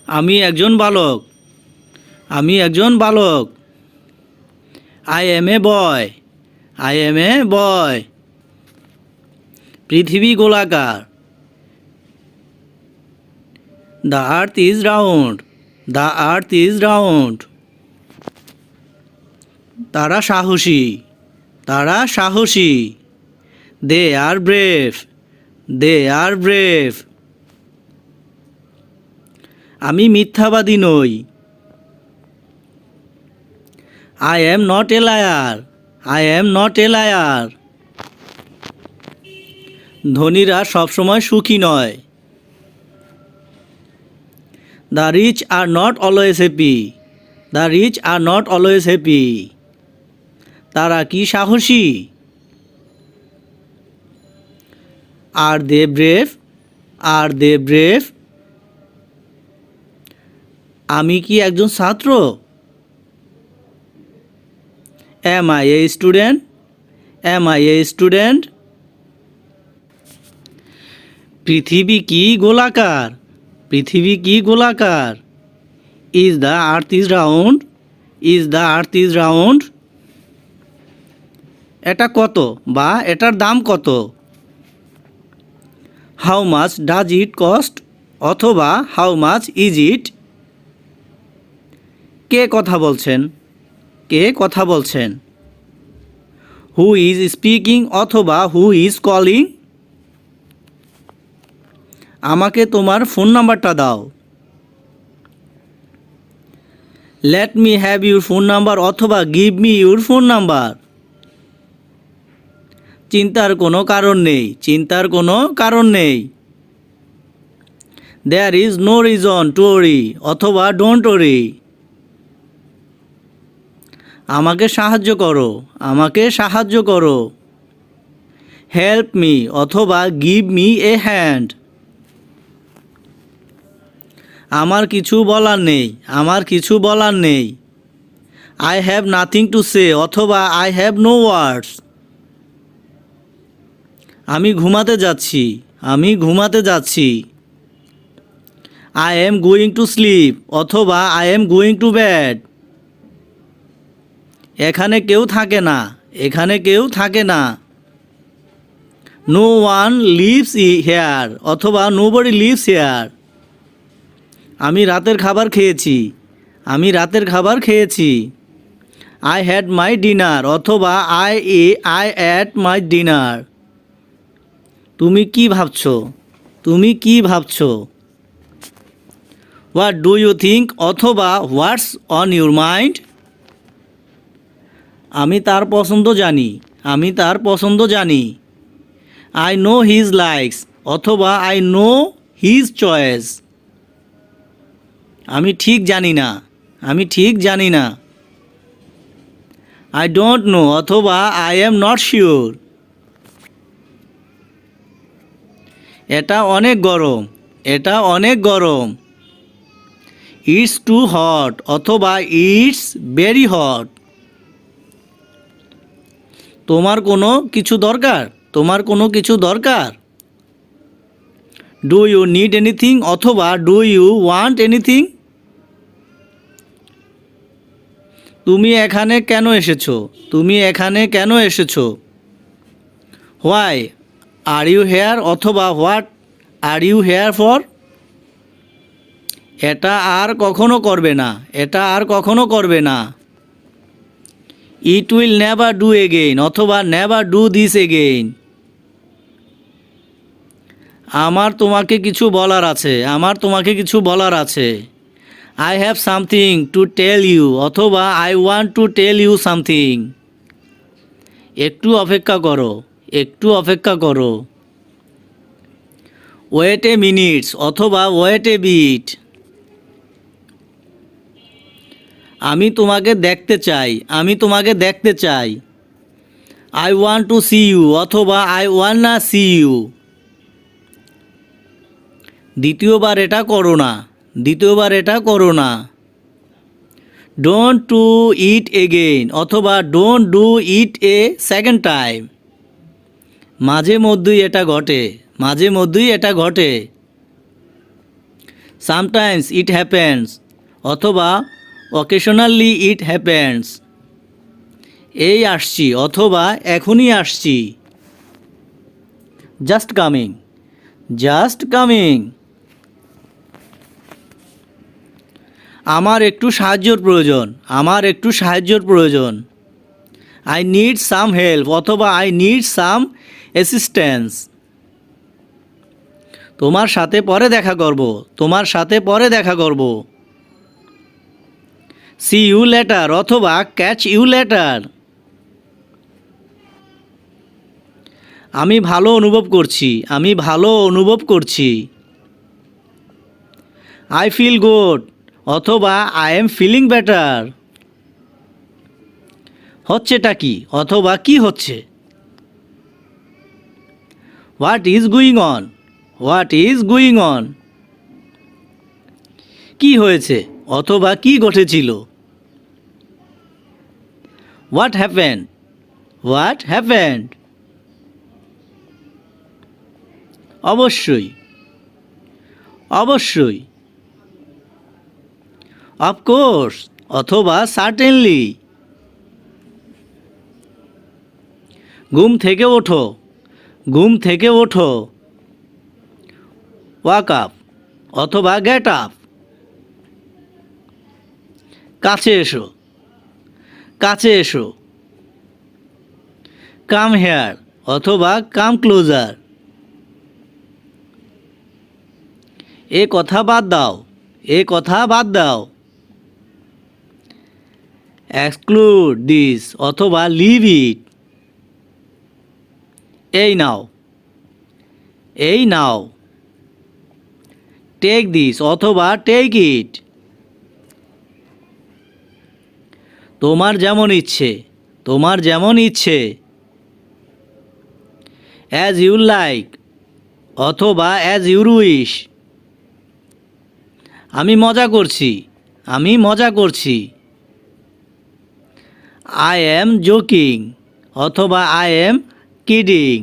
আমি একজন বালক। আমি একজন বালক। I am a boy. I am a boy. পৃথিবী গোলাকার। The earth is round. The earth is round. তারা সাহসী। তারা সাহসী। They are brave. They are brave. আমি মিথ্যাবাদী নই। I am not a liar. I am not a liar. ধনীরা সবসময় সুখী নয়। The rich are not always happy. The rich are not always happy. তারা কি সাহসী? Are they brave. Are they brave. আমি কি একজন ছাত্র? Am I a student? Am I a student? পৃথিবী কি গোলাকার? পৃথিবী কি গোলাকার? Is the earth is round? Is the earth is round? এটা কত বা এটার দাম কত? How much does it cost অথবা হাউ মাচ ইজ ইট? কে কথা বলছেন? কে কথা বলছেন? হু ইজ স্পিকিং অথবা হু ইজ কলিং? আমাকে তোমার ফোন নাম্বারটা দাও। Let me have your phone number অথবা give me your phone number. চিন্তার কোনো কারণ নেই। চিন্তার কোনো কারণ নেই। There is no reason to worry অথবা ডোন্ট ওরি। আমাকে সাহায্য করো। আমাকে সাহায্য করো। হেল্প মি অথবা গিভ মি এ হ্যান্ড। আমার কিছু বলার নেই। আমার কিছু বলার নেই। I have nothing to say অথবা আই হ্যাভ নো ওয়ার্ডস। আমি ঘুমাতে যাচ্ছি। আমি ঘুমাতে যাচ্ছি। I am going to sleep অথবা I am going to bed. এখানে কেউ থাকে না। এখানে কেউ থাকে না। নো ওয়ান লিভস হেয়ার অথবা নোবডি লিভস হেয়ার। আমি রাতের খাবার খেয়েছি। আমি রাতের খাবার খেয়েছি। আই হ্যাড মাই ডিনার অথবা আই অ্যাট মাই ডিনার। তুমি কি ভাবছো? তুমি কি ভাবছো? হোয়াট ডু ইউ থিঙ্ক অথবা হোয়াটস অন ইউর মাইন্ড? আমি তার পছন্দ জানি। আমি তার পছন্দ জানি। আই নো হিজ লাইকস অথবা আই নো হিজ চয়েস। আমি ঠিক জানি না। আমি ঠিক জানি না। আই ডোন্ট নো অথবা আই এম নট শিওর। এটা অনেক গরম। এটা অনেক গরম। ইটস টু হট অথবা ইটস ভেরি হট। তোমার কোনো কিছু দরকার? তোমার কোনো কিছু দরকার? ডু ইউ নিড এনিথিং অথবা ডু ইউ ওয়ান্ট এনিথিং? তুমি এখানে কেন এসেছো? তুমি এখানে কেন এসেছো? হোয়াই আর ইউ হেয়ার অথবা what are you here for? এটা আর কখনো করবে না। এটা আর কখনো করবে না। It will never do again অথবা নেভার ডু দিস এগেইন। আমার তোমাকে কিছু বলার আছে। আমার তোমাকে কিছু বলার আছে। I have something to tell you অথবা I want to tell you something. একটু অপেক্ষা করো। একটু অপেক্ষা করো। ওয়েট এ মিনিটস অথবা ওয়েট এ বিট। আমি তোমাকে দেখতে চাই। আমি তোমাকে দেখতে চাই। I want to see you অথবা আই ওয়ান্ট না সি ইউ। দ্বিতীয়বার এটা করো না। দ্বিতীয়বার এটা করো না। ডোন্ট টু ইট এগেইন অথবা don't do it a second time. মাঝে মধ্যেই এটা ঘটে। মাঝে মধ্যেই এটা ঘটে। সামটাইমস ইট হ্যাপেন্স অথবা অকেশনালি ইট হ্যাপেন্স। এই আসছি অথবা এখনই আসছি। Just coming, just coming. আমার একটু সাহায্যর প্রয়োজন, আমার একটু সাহায্যর প্রয়োজন। আই নিড সাম হেল্প অথবা আই নিড সাম অ্যাসিস্ট্যান্স। তোমার সাথে পরে দেখা করব, তোমার সাথে পরে দেখা করব। সি ইউ লেটার অথবা ক্যাচ ইউ লেটার। আমি ভালো অনুভব করছি, আমি ভালো অনুভব করছি। আই ফিল গুড অথবা আই এম ফিলিং বেটার। হচ্ছেটা কি অথবা কি হচ্ছে। What is going on, what is going on. কি হয়েছে অথবা কি ঘটেছিল। What happened, what happened. অবশ্যই, অবশ্যই। অফকোর্স অথবা সার্টেনলি। ঘুম থেকে ওঠো, ঘুম থেকে ওঠো। ওয়াক আপ অথবা গেট আপ। কাছে এসো, কাছে এসো। কাম হেয়ার অথবা কাম ক্লোজার। এ কথা বাদ দাও, এ কথা বাদ দাও। এক্সক্লুড দিস অথবা লিভ ইট। এই নাও, এই নাও। টেক দিস অথবা টেক ইট। তোমার যেমন ইচ্ছে, তোমার যেমন ইচ্ছে। অ্যাজ ইউ লাইক অথবা অ্যাজ ইউর উইশ। আমি মজা করছি, আমি মজা করছি। আই অ্যাম জোকিং অথবা আই অ্যাম কিডিং।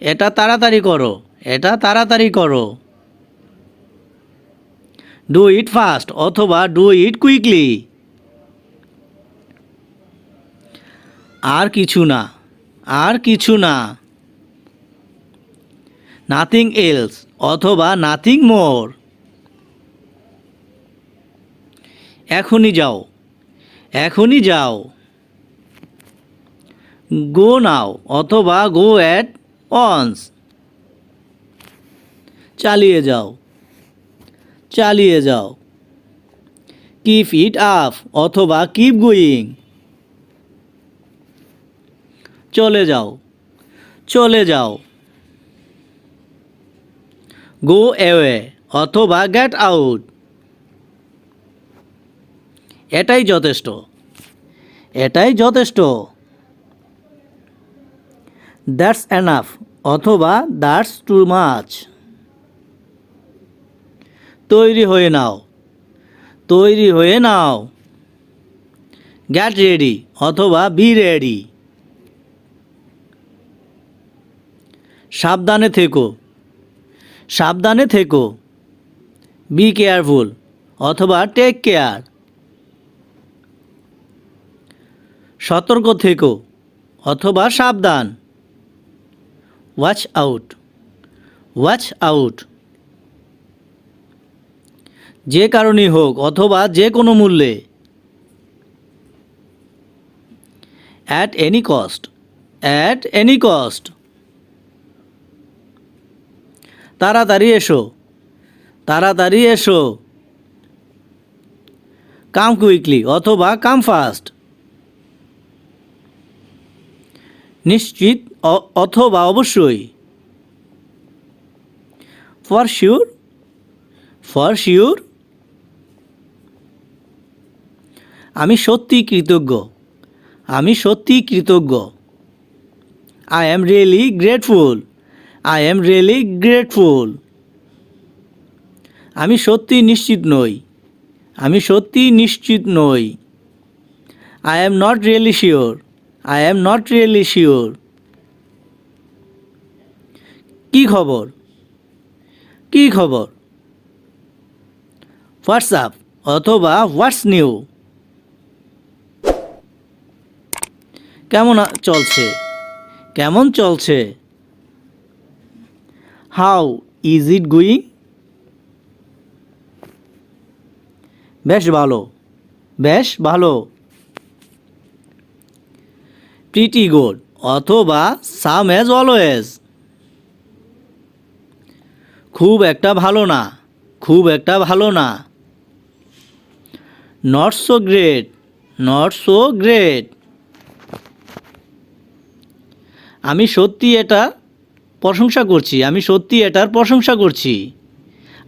এটা তাড়াতাড়ি করো, এটা তাড়াতাড়ি করো। ডু ইট ফাস্ট অথবা ডু ইট কুইকলি। আর কিছু না, আর কিছু না। নাথিং এলস অথবা নাথিং মোর। এখনই যাও, এখনই যাও। গো নাও অথবা গো অ্যাট অনস। চালিয়ে যাও, চালিয়ে যাও। কিপ ইট আপ অথবা কিপ গোয়িং। চলে যাও, চলে যাও। গো অ্যাওয়ে অথবা গেট আউট। এটাই যথেষ্ট, এটাই যথেষ্ট। দ্যাটস এনাফ অথবা দ্যাটস টু মাচ। তৈরি হয়ে নাও, তৈরি হয়ে নাও। গেট রেডি অথবা বি রেডি। সাবধানে থেকো, সাবধানে থেকো। বি কেয়ারফুল অথবা টেক কেয়ার। সতর্ক থেকো অথবা সাবধান। Watch out, watch out. যে কারণেই হোক অথবা যে কোনো মূল্যে। At any cost, at any cost. তাড়াতাড়ি এসো, তাড়াতাড়ি এসো। কাম কুইকলি অথবা কাম ফাস্ট। নিশ্চিত অথবা অবশ্যই। For sure, for sure. আমি সত্যি কৃতজ্ঞ, আমি সত্যি কৃতজ্ঞ। I am really grateful, I am really grateful. আমি সত্যি নিশ্চিত নই, আমি সত্যি নিশ্চিত নই। I am not really sure, I am not really sure. কী খবর, কী খবর। হোয়াটসঅ্যাপ অথবা হোয়াটস নিউ। কেমন চলছে? কেমন চলছে? How is it going? বেশ ভালো, বেশ ভালো। প্রিটি গুড অথবা সাম অ্যাজ অলওয়েজ। খুব একটা ভালো না, খুব একটা ভালো না। Not so great, not so great. আমি সত্যি এটা প্রশংসা করছি, আমি সত্যি এটার প্রশংসা করছি।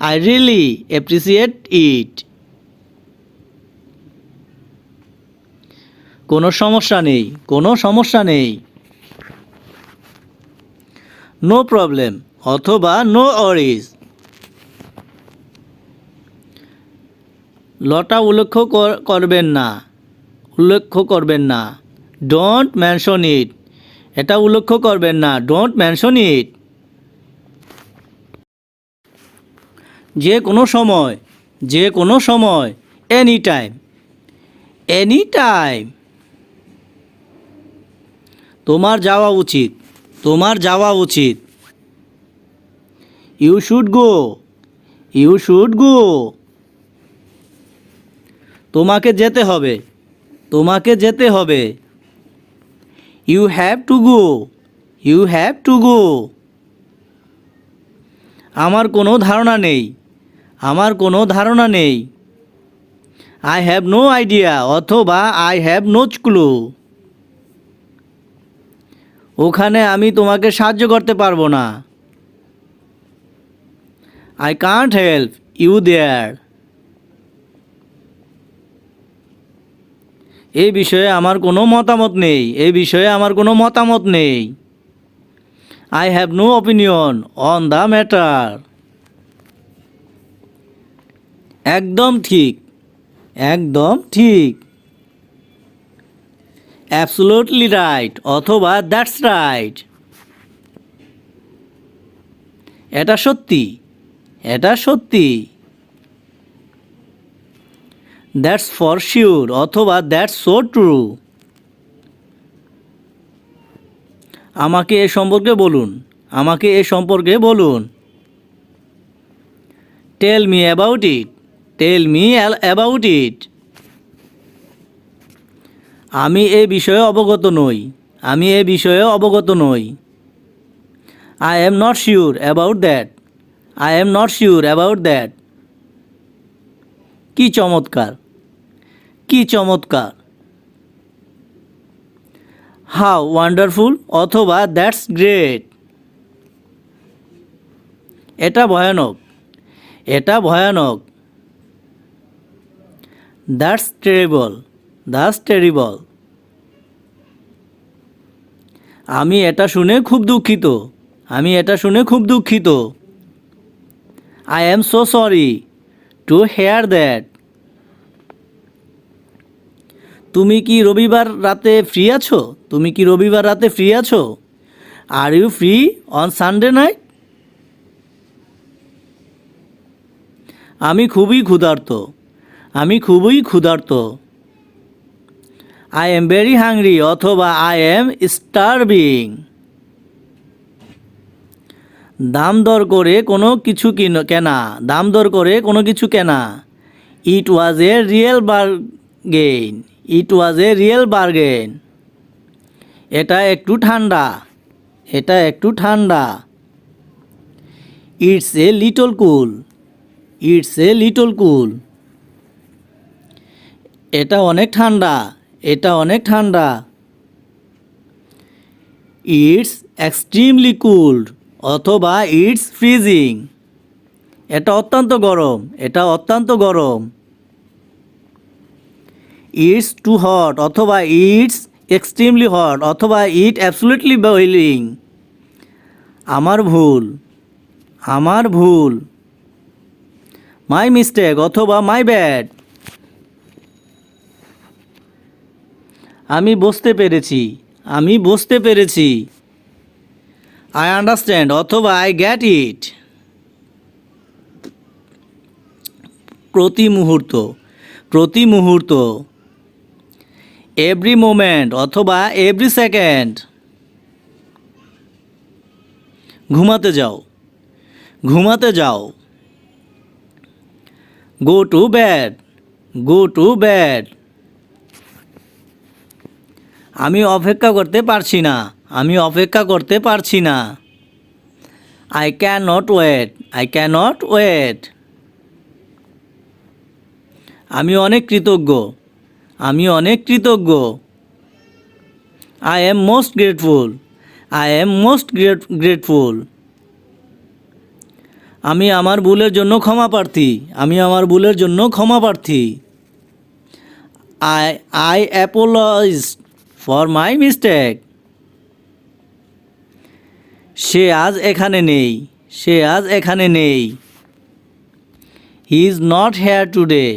I really appreciate it. কোনো সমস্যা নেই, কোনো সমস্যা নেই। নো প্রবলেম অথবা নো ওয়ারিজ। লটা উল্লেখ করবেন না, উল্লেখ করবেন না। Don't mention it. এটা উল্লেখ করবেন না, ডোন্ট মেনশন ইট। যে কোনো সময়, যে কোনো সময়। Any time, any time. তোমার যাওয়া উচিত, তোমার যাওয়া উচিত। You should go, you should go. তোমাকে যেতে হবে, তোমাকে যেতে হবে। You have to go, you have to go. আমার কোনো ধারণা নেই, আমার কোনো ধারণা নেই। আই হ্যাভ নো আইডিয়া অথবা আই হ্যাভ নো ক্লু। ওখানে আমি তোমাকে সাহায্য করতে পারবো না। I can't help you there. এই বিষয়ে আমার কোনো মতামত নেই, এই বিষয়ে আমার কোনো মতামত নেই। I have no opinion on the matter. একদম ঠিক, একদম ঠিক। অ্যাবসোলিউটলি রাইট অথবা দ্যাটস রাইট। এটা সত্যি, এটা সত্যি। দ্যাটস ফর শিওর অথবা দ্যাটস সো ট্রু। আমাকে এ সম্পর্কে বলুন, আমাকে এ সম্পর্কে বলুন। Tell me about it, tell me about it. আমি এ বিষয়ে অবগত নই, আমি এ বিষয়ে অবগত নই। I am not sure about that, I am not sure about that. কি চমৎকার, কি চমৎকার। হাউ ওয়ান্ডারফুল অথবা দ্যাটস গ্রেট। এটা ভয়ানক, এটা ভয়ানক। That's terrible, that's terrible. আমি এটা শুনে খুব দুঃখিত, আমি এটা শুনে খুব দুঃখিত। I am so sorry to hear that. তুমি কি রবিবার রাতে ফ্রি আছো? তুমি কি রবিবার রাতে ফ্রি আছো? Are you free on Sunday night? আমি খুবই ক্ষুধার্ত, আমি খুবই ক্ষুধার্ত। আই এম ভেরি হাংরি অথবা আই এম স্টারভিং। দাম দর করে কোনো কিছু কেনা, দাম দর করে কোনো কিছু কেনা। It was a real bargain, it was a real bargain. এটা একটু ঠান্ডা, এটা একটু ঠান্ডা। It's a little cool, it's a little cool. এটা অনেক ঠান্ডা, এটা অনেক ঠান্ডা। ইটস এক্সট্রিমলি কুলড অথবা ইটস ফ্রিজিং। এটা অত্যন্ত গরম, এটা অত্যন্ত গরম। ইটস টু হট অথবা ইটস এক্সট্রিমলি হট অথবা ইট অ্যাবসলিউটলি বয়লিং। আমার ভুল, আমার ভুল। মাই মিস্টেক অথবা মাই ব্যাড। আমি বুঝতে পেরেছি, আমি বুঝতে পেরেছি। আই আন্ডারস্ট্যান্ড অথবা আই গেট ইট। প্রতি মুহূর্ত, প্রতি মুহূর্ত। এভরি মোমেন্ট অথবা এভরি সেকেন্ড। ঘুমাতে যাও, ঘুমাতে যাও। Go to bed, go to bed. আমি অপেক্ষা করতে পারছি না, আমি অপেক্ষা করতে পারছি না। I can not wait, I can not wait. আমি অনেক কৃতজ্ঞ, আমি অনেক কৃতজ্ঞ। I am most grateful, I am most grateful. আমি আমার ভুলের জন্য ক্ষমা প্রার্থী, আমি আমার ভুলের জন্য ক্ষমা প্রার্থী। I apologize for my mistake. সে আজ এখানে নেই, সে আজ এখানে নেই। He is not here today.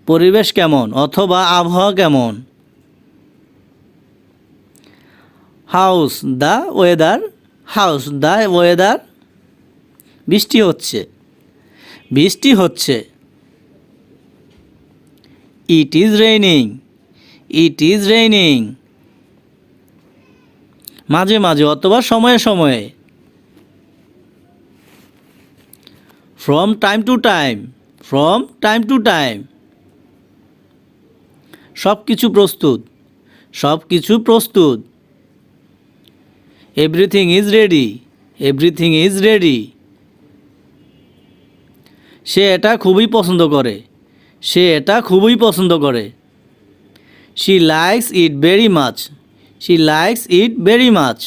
পরিবেশ কেমন অথবা আবহাওয়া কেমন? How's the weather, how's the weather. বৃষ্টি হচ্ছে, বৃষ্টি হচ্ছে। It is raining, it is raining. মাঝে মাঝে অথবা সময়ে সময়ে। From time to time, from time to time. সব কিছু প্রস্তুত, সব কিছু প্রস্তুত। Everything is ready, everything is ready. সে এটা খুবই পছন্দ করে, সে এটা খুবই পছন্দ করে। She likes it very much, she likes it very much.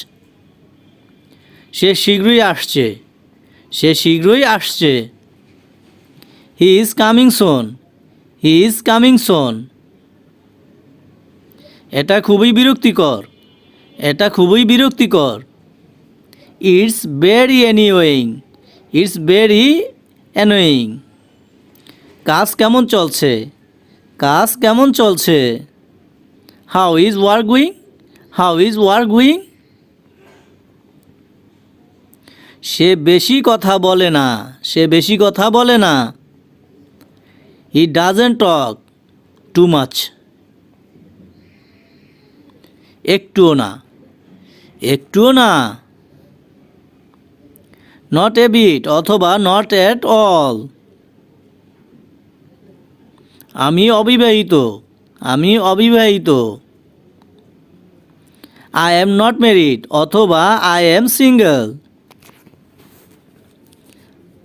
সে শীঘ্রই আসছে, সে শীঘ্রই আসছে। He is coming soon, he is coming soon. এটা খুবই বিরক্তিকর, এটা খুবই বিরক্তিকর। It's very annoying, it's very annoying. কাজ কেমন চলছে, কাজ কেমন চলছে? How is work going, how is work going. সে বেশি কথা বলে না, সে বেশি কথা বলে না। He doesn't talk too much. একটুও না, একটুও না। নট এ বিট অথবা নট এট অল। আমি অবিবাহিত, আমি অবিবাহিত। আই এম নট ম্যারিড অথবা আই এম সিঙ্গেল।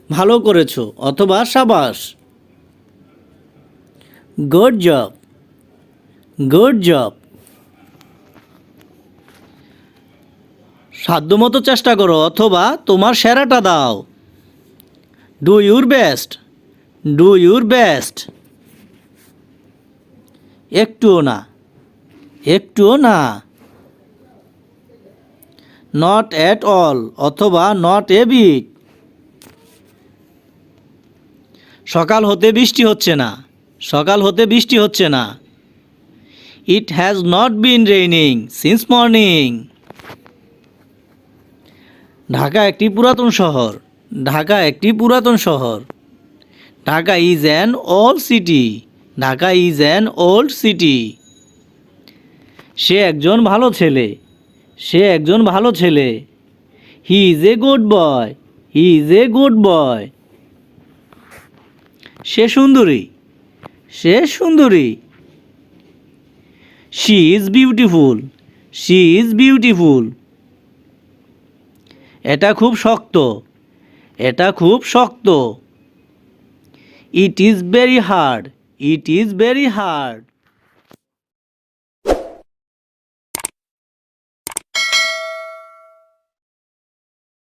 ভালো করেছো অথবা সাবাস। Good job, good job. সাধ্যমতো চেষ্টা করো অথবা তোমার সেরাটা দাও। Do your best, do your best. একটুও না, একটুও না। নট এট অল অথবা নট এ বিট। সকাল হতে বৃষ্টি হচ্ছে না, সকাল হতে বৃষ্টি হচ্ছে না। It has not been raining since morning. Dhaka একটি পুরাতন শহর, ঢাকা একটি পুরাতন শহর। Dhaka is an old city, Dhaka is an old city. সে একজন ভালো ছেলে, সে একজন ভালো ছেলে। He is a good boy, he is a good boy. সে সুন্দরী, সে সুন্দরী। She is beautiful, she is beautiful. এটা খুব শক্ত, এটা খুব শক্ত। It is very hard, it is very hard.